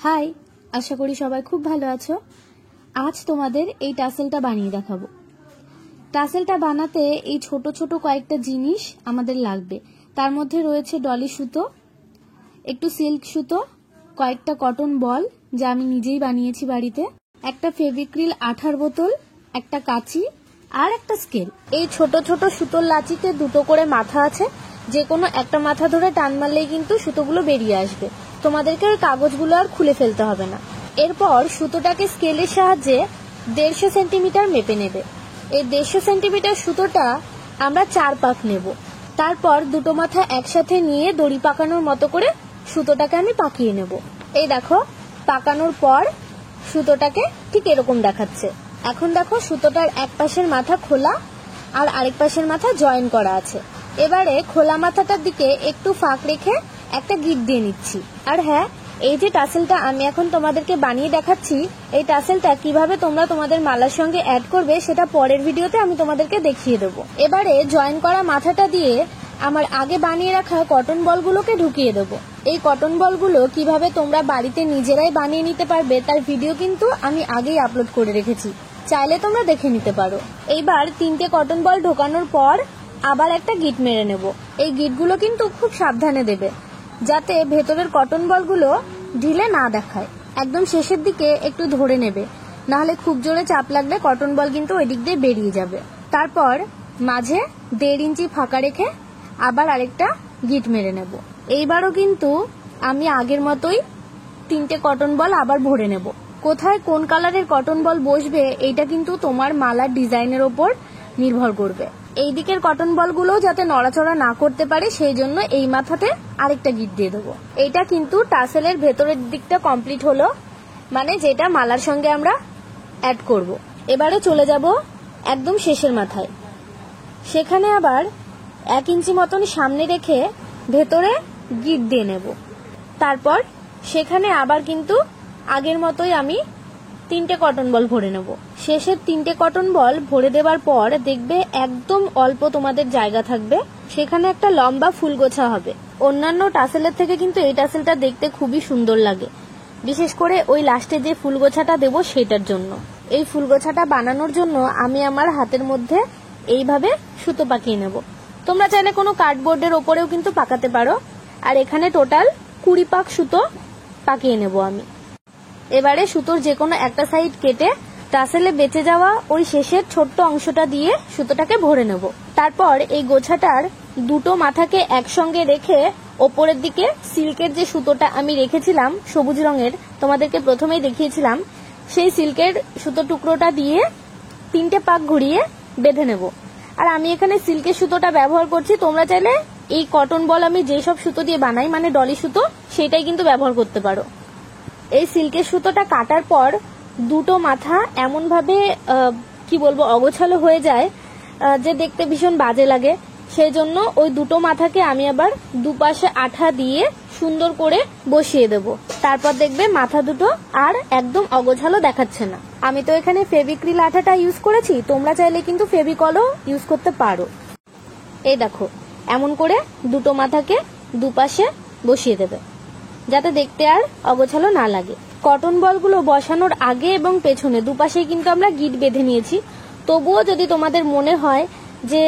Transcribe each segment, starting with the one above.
High, আশা করি সবাই খুব ভালো আছো। আজ তোমাদের এই টাসেলটা বানিয়ে দেখাবো। টাসেলটা বানাতে এই ছোট ছোট কয়েকটা জিনিস আমাদের লাগবে। তার মধ্যে রয়েছে ডলি সুতো, একটু সিল্ক সুতো, কয়েকটা কটন বল যা আমি নিজেই বানিয়েছি বাড়িতে, একটা ফেভিক্রিল আঠার বোতল, একটা কাঁচি আর একটা স্কেল। এই ছোট ছোট সুতোর লাচিতে দুটো করে মাথা আছে, যে কোনো একটা মাথা ধরে টান মারলেই কিন্তু সুতোগুলো বেরিয়ে আসবে। তোমাদেরকে ওই কাগজগুলো আর খুলে ফেলতে হবে না। এরপর সুতোটাকে স্কেলের সাহায্যে 150 সেন্টিমিটার মেপে নেবে। এই 150 সেন্টিমিটার সুতোটা আমরা 4 পাক নেব। তারপর দুটো মাথা একসাথে নিয়ে দড়ি পাকানোর মতো করে সুতোটাকে আমি পাকিয়ে নেব। এই দেখো, পাকানোর পর সুতোটাকে ঠিক এরকম দেখাচ্ছে। এখন দেখো, সুতোটার এক পাশের মাথা খোলা আর আরেক পাশের মাথা জয়েন করা আছে। এবারে খোলা মাথাটার দিকে একটু ফাঁক রেখে একটা গিট দিয়ে নিচ্ছি। আর হ্যাঁ, এই যে টাসেলটা আমি এখন তোমাদেরকে বানিয়ে দেখাচ্ছি, এই টাসেলটা কিভাবে তোমরা তোমাদের মালার সঙ্গে অ্যাড করবে সেটা পরের ভিডিওতে আমি তোমাদেরকে দেখিয়ে দেবো। এবারে জয়েন করা মাথাটা দিয়ে আমার আগে বানিয়ে রাখা কটন বলগুলোকে ঢুকিয়ে দেবো। এই কটন বলগুলো কিভাবে তোমরা বাড়িতে নিজেরাই বানিয়ে নিতে পারবে তার ভিডিও কিন্তু আমি আগেই আপলোড করে রেখেছি, চাইলে তোমরা দেখে নিতে পারো। এইবার 3টে কটন বল ঢোকানোর পর আবার একটা গিট মেরে নেব। এই গিটগুলো কিন্তু খুব সাবধানে দেবে, যাতে ভেতরের কটন বলগুলো ঢিলে না দেখায়। একদম শেষের দিকে একটু ধরে নেবে, নাহলে খুব জোরে চাপ লাগলে কটন বল কিন্তু ওই দিক দিয়ে বেরিয়ে যাবে। তারপর মাঝে 1.5 ইঞ্চি ফাঁকা রেখে আবার আরেকটা গিট মেরে নেব। এইবারও কিন্তু আমি আগের মতোই 3টে কটন বল আবার ভরে নেব। কোথায় কোন কালারের কটন বল বসবে এইটা কিন্তু তোমার মালার ডিজাইনের ওপর নির্ভর করবে। এই দিকের কটন বলগুলো যাতে নড়াচড়া না করতে পারে সেই জন্য এই মাথাতে আরেকটা গিট দিয়ে দেবো। এইটা কিন্তু টাসেলের ভেতরের দিকটা কমপ্লিট হলো, মানে যেটা মালার সঙ্গে আমরা অ্যাড করব। এবারে চলে যাব একদম শেষের মাথায়। সেখানে আবার 1 ইঞ্চি মতন সামনে রেখে ভেতরে গিট দিয়ে নেব। তারপর সেখানে আবার কিন্তু আগের মতোই আমি 3টে কটন বল ভরে নেব। শেষের 3টে কটন বল ভরে দেওয়ার পর দেখবে একদম অল্প তোমাদের জায়গা থাকবে, সেখানে একটা লম্বা ফুল গোছা হবে। অন্যান্য টাসেলের থেকে কিন্তু এই টাসেলটা দেখতে খুবই সুন্দর লাগে, বিশেষ করে ওই লাস্টে যে ফুল গোছাটা দেবো সেটার জন্য। এই ফুল গোছাটা বানানোর জন্য আমি আমার হাতের মধ্যে এইভাবে সুতো পাকিয়ে নেব। তোমরা চাইলে কোনো কার্ডবোর্ডের ওপরেও কিন্তু পাকাতে পারো। আর এখানে টোটাল 20 পাক সুতো পাকিয়ে নেব আমি। এবারে সুতোর যে কোনো একটা সাইড কেটে টাসেলে বেঁচে যাওয়া ওই শেষের ছোট্ট অংশটা দিয়ে সুতোটাকে ভরে নেব। তারপর এই গোছাটার দুটো মাথাকে একসঙ্গে রেখে ওপরের দিকে সিল্কের যে সুতোটা আমি রেখেছিলাম সবুজ রঙের, তোমাদেরকে প্রথমেই দেখিয়েছিলাম, সেই সিল্কের সুতো টুকরোটা দিয়ে 3টে পাক ঘুরিয়ে বেঁধে নেব। আর আমি এখানে সিল্কের সুতোটা ব্যবহার করছি, তোমরা চাইলে এই কটন বল আমি যেসব সুতো দিয়ে বানাই মানে ডলি সুতো সেটাই কিন্তু ব্যবহার করতে পারো। এই সিল্কের সুতোটা কাটার পর দুটো মাথা এমন ভাবে কি বলবো অগোছালো হয়ে যায় যে দেখতে ভীষণ বাজে লাগে। সেই জন্য ওই দুটো মাথাকে আমি আবার দুপাশে আঠা দিয়ে সুন্দর করে বসিয়ে দেব। তারপর দেখবে মাথা দুটো আর একদম অগোছালো দেখাচ্ছে না। আমি তো এখানে ফেভিক্রিল আঠাটা ইউজ করেছি, তোমরা চাইলে কিন্তু ফেভিকলও ইউজ করতে পারো। এই দেখো, এমন করে দুটো মাথাকে দুপাশে বসিয়ে দেবে, যাতে দেখতে আর অগোছালো না লাগে। কটন বলগুলো বসানোর আগে এবং পেছনে দুপাশেই কিন্তু আমরা গিট বেঁধে নিয়েছি। তবুও যদি তোমাদের মনে হয় যে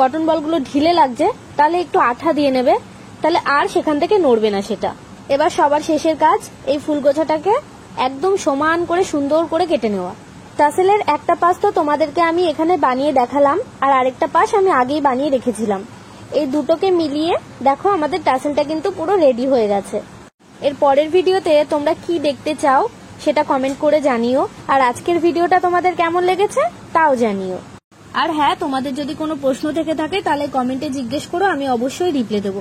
কটন বলগুলো ঢিলে লাগছে, তাহলে একটু আঠা দিয়ে নেবে, তাহলে আর সেখান থেকে নড়বে না সেটা। এবার সবার শেষের কাজ, এই ফুল গোছাটাকে একদম সমান করে সুন্দর করে কেটে নেওয়া। টাসেলের একটা পাশ তো তোমাদেরকে আমি এখানে বানিয়ে দেখালাম, আর আরেকটা পাশ আমি আগেই বানিয়ে রেখেছিলাম। এই দুটোকে মিলিয়ে দেখো আমাদের টাসেলটা কিন্তু পুরো রেডি হয়ে গেছে। এর পরের ভিডিওতে তোমরা কি দেখতে চাও সেটা কমেন্ট করে জানিও। আর আজকের ভিডিওটা তোমাদের কেমন লেগেছে তাও জানিও। আর হ্যাঁ, তোমাদের যদি কোনো প্রশ্ন থেকে থাকে তাহলে কমেন্টে জিজ্ঞেস করো, আমি অবশ্যই রিপ্লাই দেবো।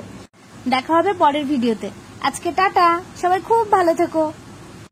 দেখা হবে পরের ভিডিওতে। আজকে টাটা, সবাই খুব ভালো থেকো।